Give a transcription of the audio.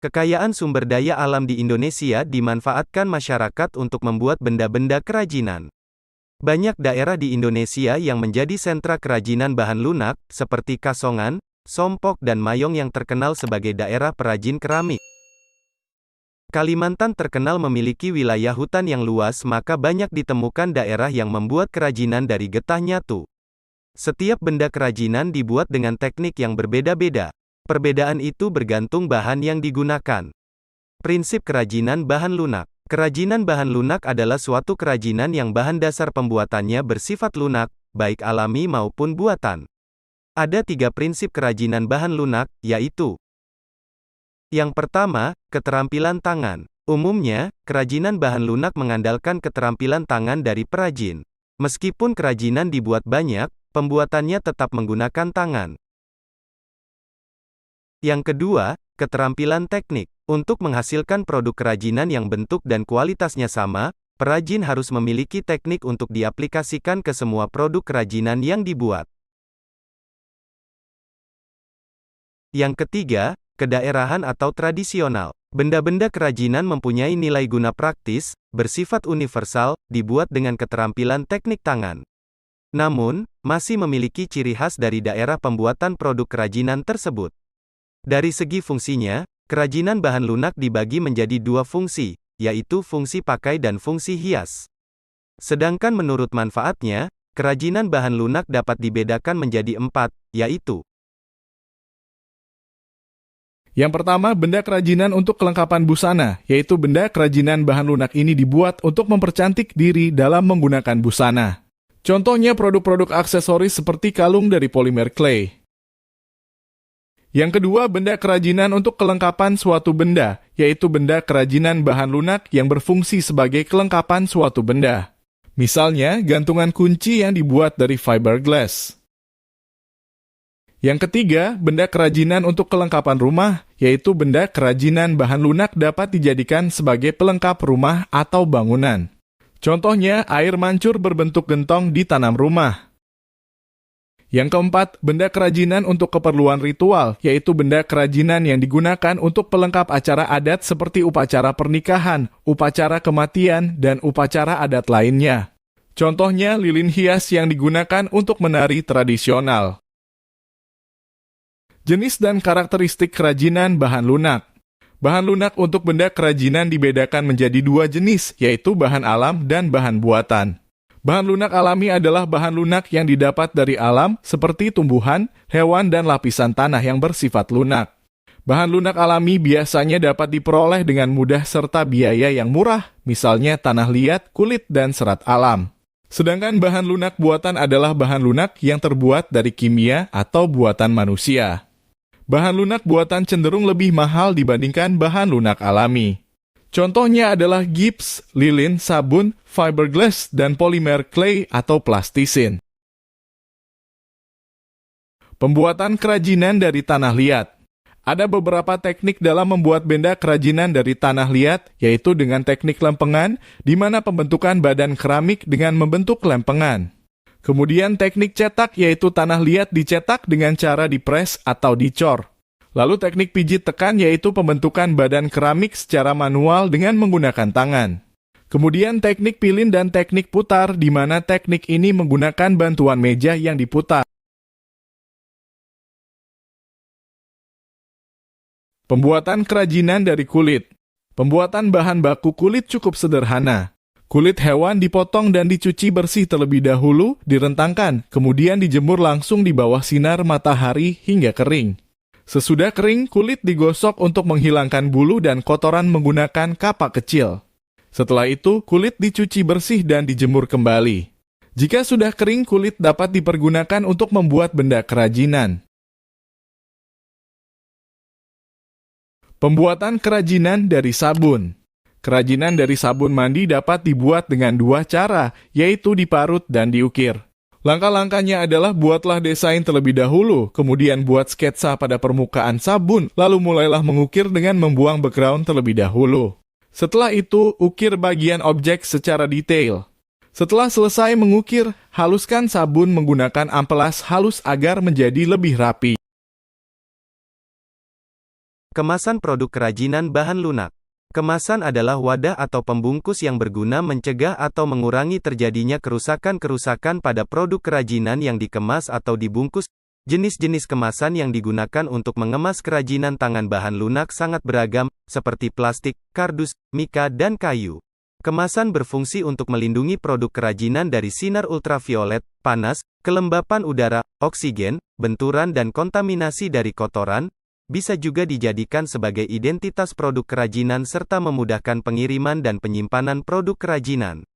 Kekayaan sumber daya alam di Indonesia dimanfaatkan masyarakat untuk membuat benda-benda kerajinan. Banyak daerah di Indonesia yang menjadi sentra kerajinan bahan lunak, seperti Kasongan, Sompok dan Mayong yang terkenal sebagai daerah perajin keramik. Kalimantan terkenal memiliki wilayah hutan yang luas, maka banyak ditemukan daerah yang membuat kerajinan dari getah nyatu. Setiap benda kerajinan dibuat dengan teknik yang berbeda-beda. Perbedaan itu bergantung bahan yang digunakan. Prinsip kerajinan bahan lunak. Kerajinan bahan lunak adalah suatu kerajinan yang bahan dasar pembuatannya bersifat lunak, baik alami maupun buatan. Ada 3 prinsip kerajinan bahan lunak, yaitu: yang pertama, keterampilan tangan. Umumnya, kerajinan bahan lunak mengandalkan keterampilan tangan dari perajin. Meskipun kerajinan dibuat banyak, pembuatannya tetap menggunakan tangan. Yang kedua, keterampilan teknik. Untuk menghasilkan produk kerajinan yang bentuk dan kualitasnya sama, perajin harus memiliki teknik untuk diaplikasikan ke semua produk kerajinan yang dibuat. Yang ketiga, kedaerahan atau tradisional. Benda-benda kerajinan mempunyai nilai guna praktis, bersifat universal, dibuat dengan keterampilan teknik tangan. Namun, masih memiliki ciri khas dari daerah pembuatan produk kerajinan tersebut. Dari segi fungsinya, kerajinan bahan lunak dibagi menjadi 2 fungsi, yaitu fungsi pakai dan fungsi hias. Sedangkan menurut manfaatnya, kerajinan bahan lunak dapat dibedakan menjadi 4, yaitu: yang pertama, benda kerajinan untuk kelengkapan busana, yaitu benda kerajinan bahan lunak ini dibuat untuk mempercantik diri dalam menggunakan busana. Contohnya produk-produk aksesoris seperti kalung dari polimer clay. Yang kedua, benda kerajinan untuk kelengkapan suatu benda, yaitu benda kerajinan bahan lunak yang berfungsi sebagai kelengkapan suatu benda. Misalnya, gantungan kunci yang dibuat dari fiberglass. Yang ketiga, benda kerajinan untuk kelengkapan rumah, yaitu benda kerajinan bahan lunak dapat dijadikan sebagai pelengkap rumah atau bangunan. Contohnya, air mancur berbentuk gentong di tanam rumah. Yang keempat, benda kerajinan untuk keperluan ritual, yaitu benda kerajinan yang digunakan untuk pelengkap acara adat seperti upacara pernikahan, upacara kematian, dan upacara adat lainnya. Contohnya, lilin hias yang digunakan untuk menari tradisional. Jenis dan karakteristik kerajinan bahan lunak. Bahan lunak untuk benda kerajinan dibedakan menjadi 2 jenis, yaitu bahan alam dan bahan buatan. Bahan lunak alami adalah bahan lunak yang didapat dari alam, seperti tumbuhan, hewan, dan lapisan tanah yang bersifat lunak. Bahan lunak alami biasanya dapat diperoleh dengan mudah serta biaya yang murah, misalnya tanah liat, kulit, dan serat alam. Sedangkan bahan lunak buatan adalah bahan lunak yang terbuat dari kimia atau buatan manusia. Bahan lunak buatan cenderung lebih mahal dibandingkan bahan lunak alami. Contohnya adalah gips, lilin, sabun, fiberglass, dan polimer clay atau plastisin. Pembuatan kerajinan dari tanah liat. Ada beberapa teknik dalam membuat benda kerajinan dari tanah liat, yaitu dengan teknik lempengan, di mana pembentukan badan keramik dengan membentuk lempengan. Kemudian teknik cetak, yaitu tanah liat dicetak dengan cara dipres atau dicor. Lalu teknik pijit tekan, yaitu pembentukan badan keramik secara manual dengan menggunakan tangan. Kemudian teknik pilin dan teknik putar, di mana teknik ini menggunakan bantuan meja yang diputar. Pembuatan kerajinan dari kulit. Pembuatan bahan baku kulit cukup sederhana. Kulit hewan dipotong dan dicuci bersih terlebih dahulu, direntangkan, kemudian dijemur langsung di bawah sinar matahari hingga kering. Sesudah kering, kulit digosok untuk menghilangkan bulu dan kotoran menggunakan kapak kecil. Setelah itu, kulit dicuci bersih dan dijemur kembali. Jika sudah kering, kulit dapat dipergunakan untuk membuat benda kerajinan. Pembuatan kerajinan dari sabun. Kerajinan dari sabun mandi dapat dibuat dengan 2 cara, yaitu diparut dan diukir. Langkah-langkahnya adalah buatlah desain terlebih dahulu, kemudian buat sketsa pada permukaan sabun, lalu mulailah mengukir dengan membuang background terlebih dahulu. Setelah itu, ukir bagian objek secara detail. Setelah selesai mengukir, haluskan sabun menggunakan amplas halus agar menjadi lebih rapi. Kemasan produk kerajinan bahan lunak. Kemasan adalah wadah atau pembungkus yang berguna mencegah atau mengurangi terjadinya kerusakan-kerusakan pada produk kerajinan yang dikemas atau dibungkus. Jenis-jenis kemasan yang digunakan untuk mengemas kerajinan tangan bahan lunak sangat beragam, seperti plastik, kardus, mika, dan kayu. Kemasan berfungsi untuk melindungi produk kerajinan dari sinar ultraviolet, panas, kelembapan udara, oksigen, benturan dan kontaminasi dari kotoran. Bisa juga dijadikan sebagai identitas produk kerajinan serta memudahkan pengiriman dan penyimpanan produk kerajinan.